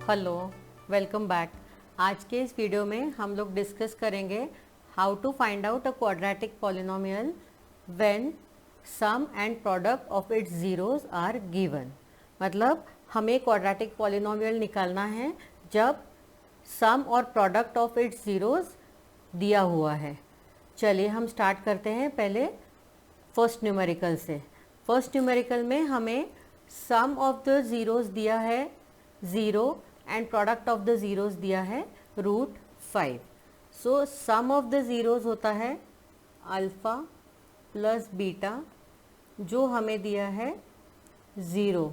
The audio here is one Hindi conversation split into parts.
Hello, welcome back. आज के इस वीडियो में हम लोग डिस्कस करेंगे how to find out a quadratic polynomial when sum and product of its zeros are given. मतलब हमें क्वाड्रेटिक पॉलिनोमियल निकालना है जब सम और प्रोडक्ट ऑफ इट्स ज़ीरोज़ दिया हुआ है। चलिए हम स्टार्ट करते हैं पहले फर्स्ट न्यूमेरिकल से। फर्स्ट न्यूमेरिकल में हमें सम ऑफ द ज़ीरोज़ दिया है 0 and product of the zeros दिया है √5। सो सम ऑफ द ज़ीरोज़ होता है अल्फ़ा प्लस बीटा जो हमें दिया है 0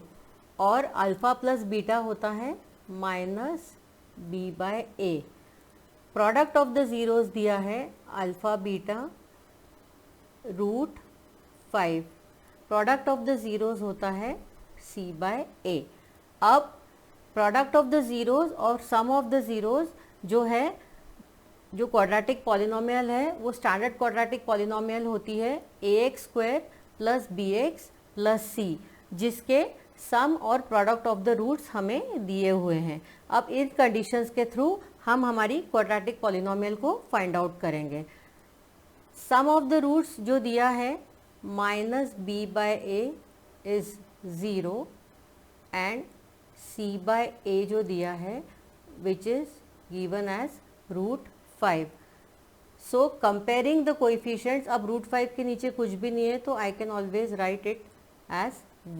और अल्फ़ा प्लस बीटा होता है -b/a। Product of the zeros दिया है alpha beta √5। Product of the zeros होता है c/a। अब प्रोडक्ट ऑफ द ज़ीरोज़ और सम ऑफ द ज़ीरोज़ जो क्वाड्रेटिक पॉलिनोमियल है वो स्टैंडर्ड क्वाड्रेटिक पॉलिनोमियल होती है ax² + bx + c, जिसके सम और प्रोडक्ट ऑफ द रूट्स हमें दिए हुए हैं। अब इन कंडीशंस के थ्रू हम हमारी क्वाड्रेटिक पॉलिनोमियल को फाइंड आउट करेंगे। सम ऑफ द रूट्स जो दिया है -b/a इज़ 0 एंड c/a जो दिया है विच इज़ गिवन एज √5। सो कंपेयरिंग द कोएफिशिएंट्स, अब √5 के नीचे कुछ भी नहीं है तो I can always write it as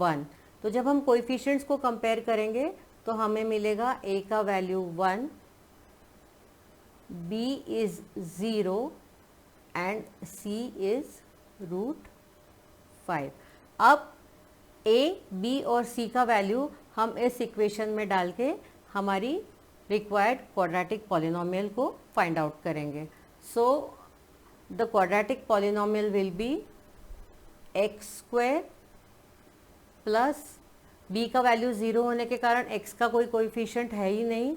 1। तो जब हम कोएफिशिएंट्स को कंपेयर करेंगे तो हमें मिलेगा a का value 1, b is 0 and c is √5। अब a, b और c का वैल्यू हम इस इक्वेशन में डाल के हमारी रिक्वायर्ड क्वाड्रेटिक पॉलिनोमियल को फाइंड आउट करेंगे। So the quadratic polynomial will be x² plus b का वैल्यू 0 होने के कारण x का कोई कोएफिशिएंट है ही नहीं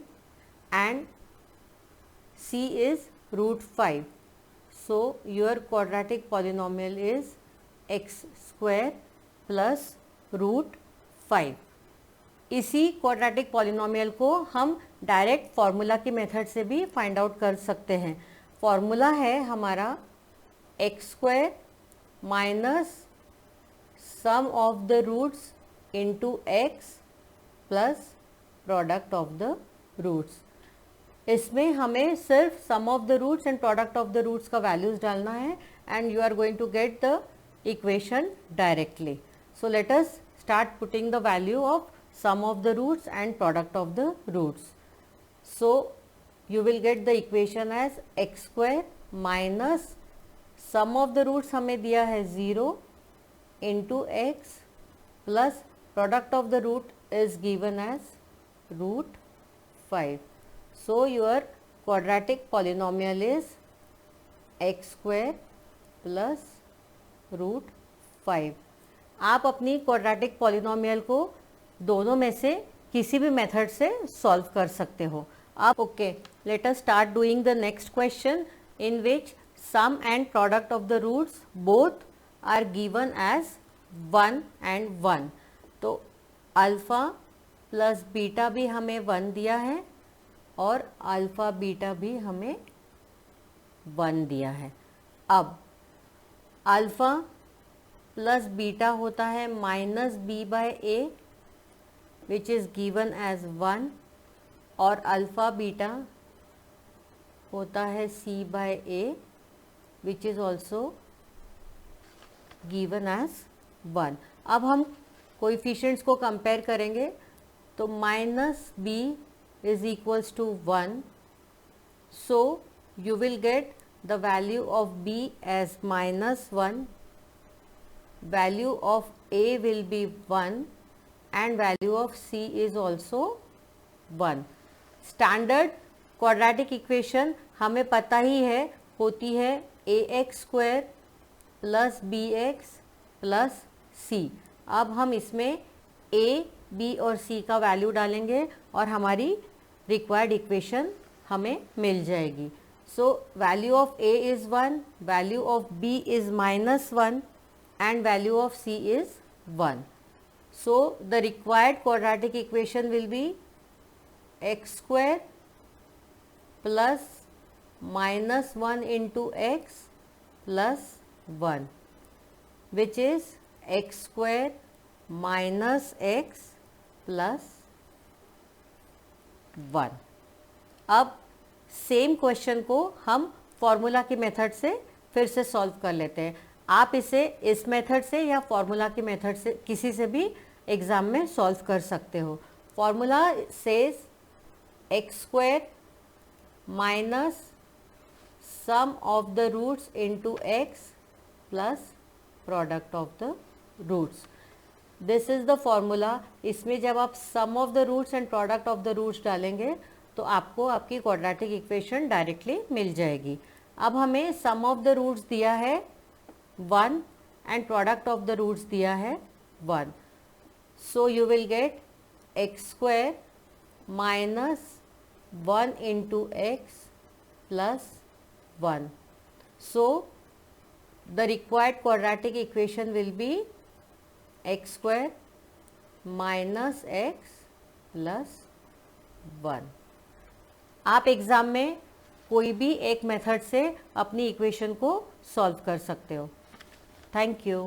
and c is √5। So your quadratic polynomial is x² plus √5। इसी क्वाड्रेटिक पॉलिनोमियल को हम डायरेक्ट फार्मूला की मेथड से भी फाइंड आउट कर सकते हैं। फार्मूला है हमारा x² minus sum of the roots into x plus product of the roots. इसमें हमें सिर्फ sum of the roots and product of the roots का वैल्यूज डालना है and you are going to get the equation directly. So let us start putting the value of sum of the roots and product of the roots. So you will get the equation as x² minus sum of the roots हमें दिया है 0 into x plus product of the root is given as √5. So your quadratic polynomial is x² plus √5। आप अपनी क्वाड्रेटिक पॉलिनोमियल को दोनों में से किसी भी मेथड से सॉल्व कर सकते हो आप। Okay, let us start doing the next question in which sum and product of the roots both are given as 1 and 1। तो अल्फ़ा प्लस बीटा भी हमें 1 दिया है और अल्फ़ा बीटा भी हमें 1 दिया है। अब अल्फ़ा प्लस बीटा होता है -b/a which is given as 1 और अल्फ़ा बीटा होता है c/a which is also given as 1। अब हम कोएफिशिएंट्स को कंपेयर करेंगे तो -b is equals to 1। So you will get the value of b as -1, value of a will be 1 and value of c is also 1। Standard quadratic equation हमें पता ही है होती है ax² plus bx plus c। अब हम इसमें a, b और c का वैल्यू डालेंगे और हमारी रिक्वायर्ड इक्वेशन हमें मिल जाएगी। So value of a is 1, value of b is -1 and value of c is 1. So the required quadratic equation will be x square plus -1 into x plus 1 which is x square minus x plus 1। अब सेम क्वेश्चन को हम फॉर्मूला की मेथड से फिर से सॉल्व कर लेते हैं। आप इसे इस मेथड से या फॉर्मूला की मेथड से किसी से भी एग्ज़ाम में सॉल्व कर सकते हो। Formula says x square minus sum of the roots into x plus product of the roots. This is the formula. इसमें जब आप sum of the roots and product of the roots डालेंगे तो आपको आपकी क्वाड्रेटिक इक्वेशन डायरेक्टली मिल जाएगी। अब हमें सम ऑफ द रूट्स दिया है 1 and product of the roots दिया है 1। So you will get x square minus 1 into x plus 1। So the required quadratic equation will be x square minus x plus 1। आप एग्ज़ाम में कोई भी एक मेथड से अपनी इक्वेशन को सॉल्व कर सकते हो। Thank you.